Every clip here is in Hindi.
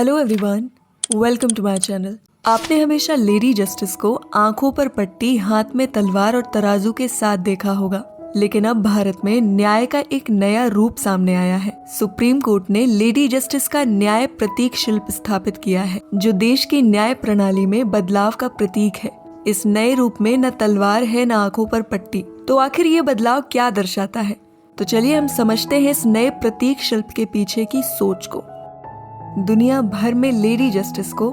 Hello everyone, welcome to my channel. आपने हमेशा लेडी जस्टिस को आंखों पर पट्टी, हाथ में तलवार और तराजू के साथ देखा होगा, लेकिन अब भारत में न्याय का एक नया रूप सामने आया है। सुप्रीम कोर्ट ने लेडी जस्टिस का न्याय प्रतीक शिल्प स्थापित किया है, जो देश की न्याय प्रणाली में बदलाव का प्रतीक है। इस नए रूप में न तलवार है न आंखों पर पट्टी। तो आखिर ये बदलाव क्या दर्शाता है? तो चलिए हम समझते हैं इस नए प्रतीक शिल्प के पीछे की सोच को। दुनिया भर में लेडी जस्टिस को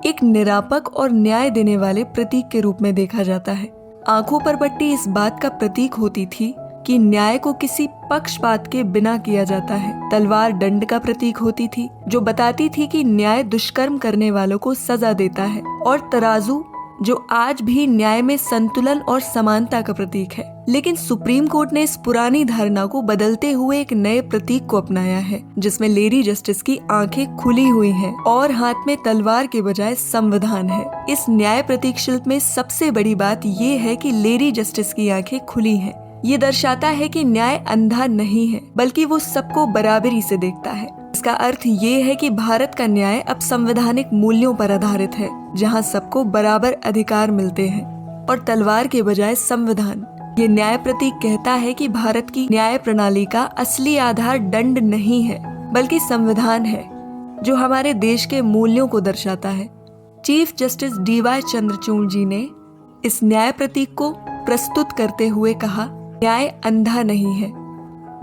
एक निरापक और न्याय देने वाले प्रतीक के रूप में देखा जाता है। आंखों पर पट्टी इस बात का प्रतीक होती थी कि न्याय को किसी पक्षपात के बिना किया जाता है। तलवार दंड का प्रतीक होती थी, जो बताती थी कि न्याय दुष्कर्म करने वालों को सजा देता है, और तराजू जो आज भी न्याय में संतुलन और समानता का प्रतीक है। लेकिन सुप्रीम कोर्ट ने इस पुरानी धारणा को बदलते हुए एक नए प्रतीक को अपनाया है, जिसमें लेडी जस्टिस की आंखें खुली हुई हैं और हाथ में तलवार के बजाय संविधान है। इस न्याय प्रतीक शिल्प में सबसे बड़ी बात ये है कि लेडी जस्टिस की आंखें खुली हैं। ये दर्शाता है कि न्याय अंधा नहीं है, बल्कि वो सबको बराबरी से देखता है। इसका अर्थ ये है कि भारत का न्याय अब संवैधानिक मूल्यों पर आधारित है, जहां सबको बराबर अधिकार मिलते हैं, और तलवार के बजाय संविधान। ये न्याय प्रतीक कहता है कि भारत की न्याय प्रणाली का असली आधार दंड नहीं है, बल्कि संविधान है, जो हमारे देश के मूल्यों को दर्शाता है। चीफ जस्टिस DY चंद्रचूड़ जी ने इस न्याय प्रतीक को प्रस्तुत करते हुए कहा, न्याय अंधा नहीं है,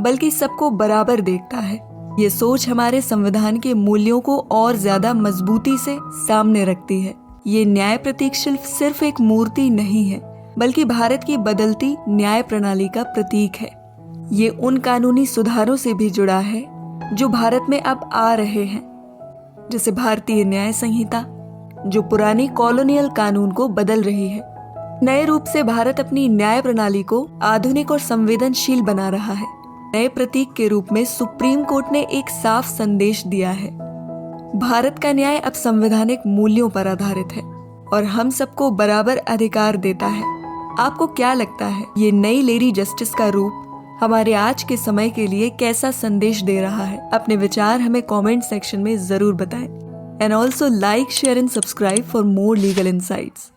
बल्कि सबको बराबर देखता है। ये सोच हमारे संविधान के मूल्यों को और ज्यादा मजबूती से सामने रखती है। ये न्याय प्रतीक शिल्प सिर्फ एक मूर्ति नहीं है, बल्कि भारत की बदलती न्याय प्रणाली का प्रतीक है। ये उन कानूनी सुधारों से भी जुड़ा है जो भारत में अब आ रहे हैं, जैसे भारतीय न्याय संहिता, जो पुरानी कॉलोनियल कानून को बदल रही है। नए रूप से भारत अपनी न्याय प्रणाली को आधुनिक और संवेदनशील बना रहा है। नए प्रतीक के रूप में सुप्रीम कोर्ट ने एक साफ संदेश दिया है, भारत का न्याय अब संवैधानिक मूल्यों पर आधारित है और हम सबको बराबर अधिकार देता है। आपको क्या लगता है, ये नई लेडी जस्टिस का रूप हमारे आज के समय के लिए कैसा संदेश दे रहा है? अपने विचार हमें कमेंट सेक्शन में जरूर बताएं। And also like, share and subscribe for more legal insights.